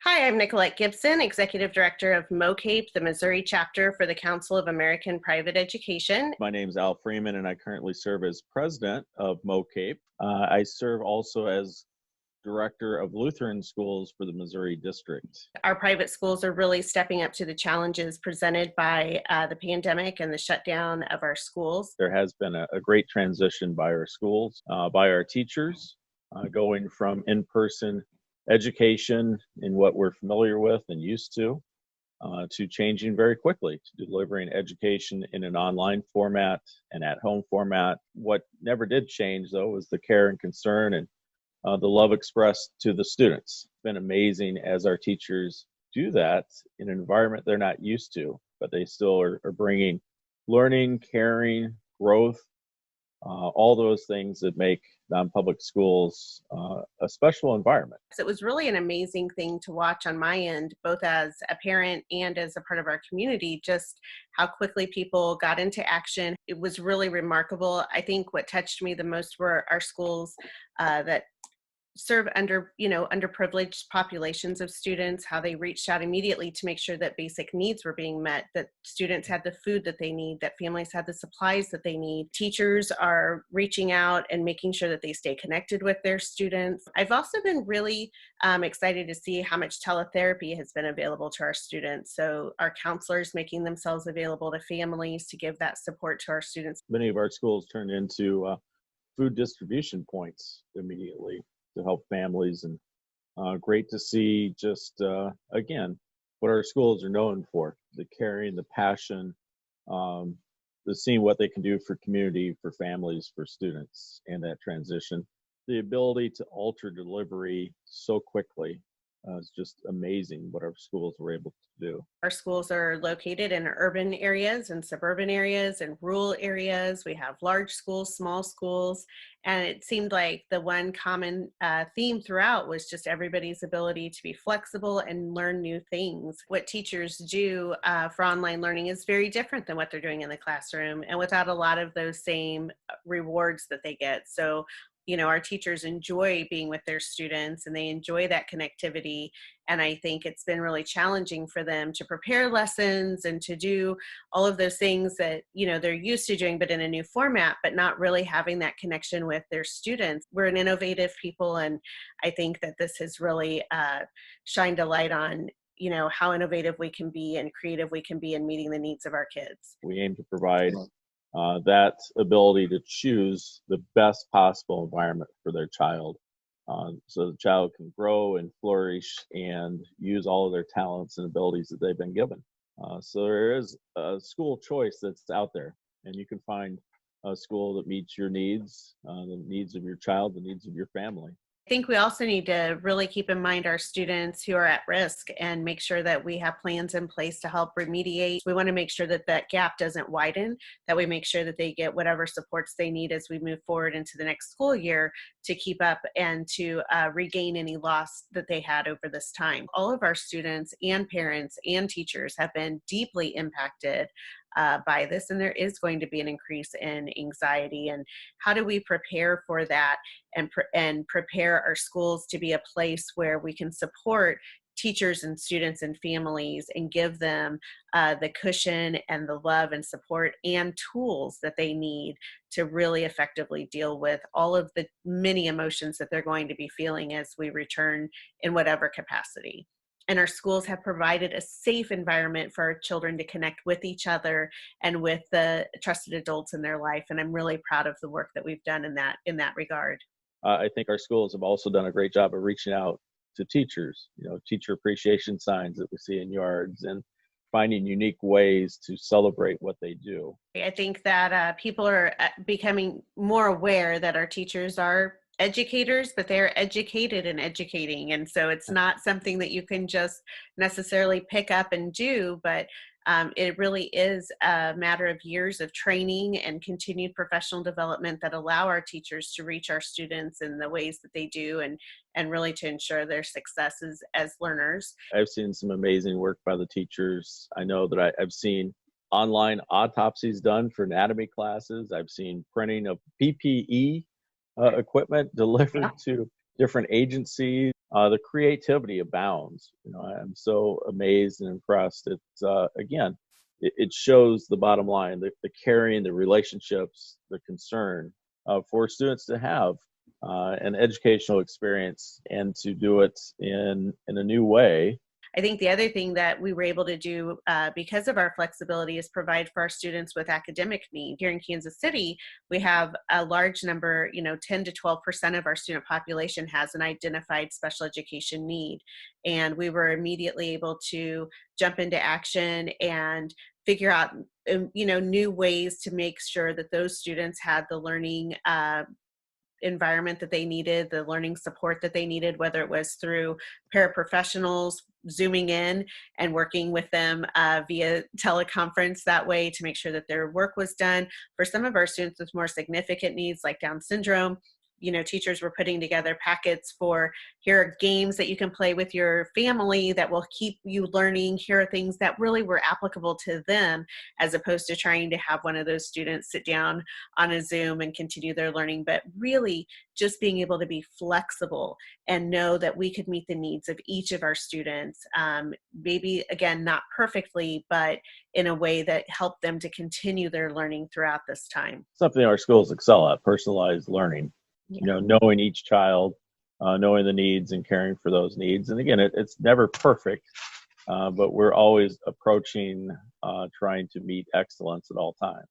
Hi, I'm Nicolette Gibson, Executive Director of MOCAPE, the Missouri chapter for the Council of American Private Education. My name is Al Freeman, and I currently serve as president of MOCAPE. I serve also as director of Lutheran schools for the Missouri district. Our private schools are really stepping up to the challenges presented by the pandemic and the shutdown of our schools. There has been a great transition by our schools, by our teachers, going from in-person education in what we're familiar with and used to changing very quickly to delivering education in an online format and at home format. What never did change, though, was the care and concern and the love expressed to the students. It's been amazing as our teachers do that in an environment they're not used to, but they still are bringing learning, caring, growth, all those things that make non-public schools a special environment. So it was really an amazing thing to watch on my end, both as a parent and as a part of our community, just how quickly people got into action. It was really remarkable. I think what touched me the most were our schools that serve underprivileged populations of students, how they reached out immediately to make sure that basic needs were being met, that students had the food that they need, that families had the supplies that they need. Teachers are reaching out and making sure that they stay connected with their students. I've also been really excited to see how much teletherapy has been available to our students. So our counselors making themselves available to families to give that support to our students. Many of our schools turned into food distribution points immediately to help families, and great to see just again what our schools are known for: the caring, the passion, um, the seeing what they can do for community, for families, for students, and that transition. The ability to alter delivery so quickly is just amazing what our schools were able to do. Our schools are located in urban areas and suburban areas and rural areas. We have large schools, small schools, and it seemed like the one common theme throughout was just everybody's ability to be flexible and learn new things. What teachers do for online learning is very different than what they're doing in the classroom, and without a lot of those same rewards that they get. So, our teachers enjoy being with their students and they enjoy that connectivity. And I think it's been really challenging for them to prepare lessons and to do all of those things that, they're used to doing, but in a new format, but not really having that connection with their students. We're an innovative people. And I think that this has really shined a light on, how innovative we can be and creative we can be in meeting the needs of our kids. We aim to provide that ability to choose the best possible environment for their child, so the child can grow and flourish and use all of their talents and abilities that they've been given. So there is a school choice that's out there, and you can find a school that meets your needs, the needs of your child, the needs of your family. I think we also need to really keep in mind our students who are at risk and make sure that we have plans in place to help remediate. We want to make sure that that gap doesn't widen, that we make sure that they get whatever supports they need as we move forward into the next school year to keep up and to regain any loss that they had over this time. All of our students and parents and teachers have been deeply impacted by this, and there is going to be an increase in anxiety. And how do we prepare for that and prepare our schools to be a place where we can support teachers and students and families and give them the cushion and the love and support and tools that they need to really effectively deal with all of the many emotions that they're going to be feeling as we return in whatever capacity. And our schools have provided a safe environment for our children to connect with each other and with the trusted adults in their life. And I'm really proud of the work that we've done in that regard. I think our schools have also done a great job of reaching out to teachers, teacher appreciation signs that we see in yards, and finding unique ways to celebrate what they do. I think that people are becoming more aware that our teachers are educators, but they're educated in educating. And so it's not something that you can just necessarily pick up and do, but it really is a matter of years of training and continued professional development that allow our teachers to reach our students in the ways that they do and really to ensure their successes as learners. I've seen some amazing work by the teachers. I know that I've seen online autopsies done for anatomy classes. I've seen printing of PPE equipment delivered to different agencies. the creativity abounds. I'm so amazed and impressed. It's again, it shows the bottom line, the caring, the relationships, the concern for students to have an educational experience and to do it in a new way. I think the other thing that we were able to do because of our flexibility is provide for our students with academic need. Here in Kansas City, we have a large number, 10 to 12% of our student population has an identified special education need. And we were immediately able to jump into action and figure out, new ways to make sure that those students had the learning environment that they needed, the learning support that they needed, whether it was through paraprofessionals zooming in and working with them via teleconference that way to make sure that their work was done. For some of our students with more significant needs like Down syndrome, teachers were putting together packets for, here are games that you can play with your family that will keep you learning. Here are things that really were applicable to them, as opposed to trying to have one of those students sit down on a Zoom and continue their learning. But really just being able to be flexible and know that we could meet the needs of each of our students, maybe again, not perfectly, but in a way that helped them to continue their learning throughout this time. Something our schools excel at, personalized learning. Yeah. Knowing each child, knowing the needs and caring for those needs. And again, it's never perfect, but we're always approaching trying to meet excellence at all times.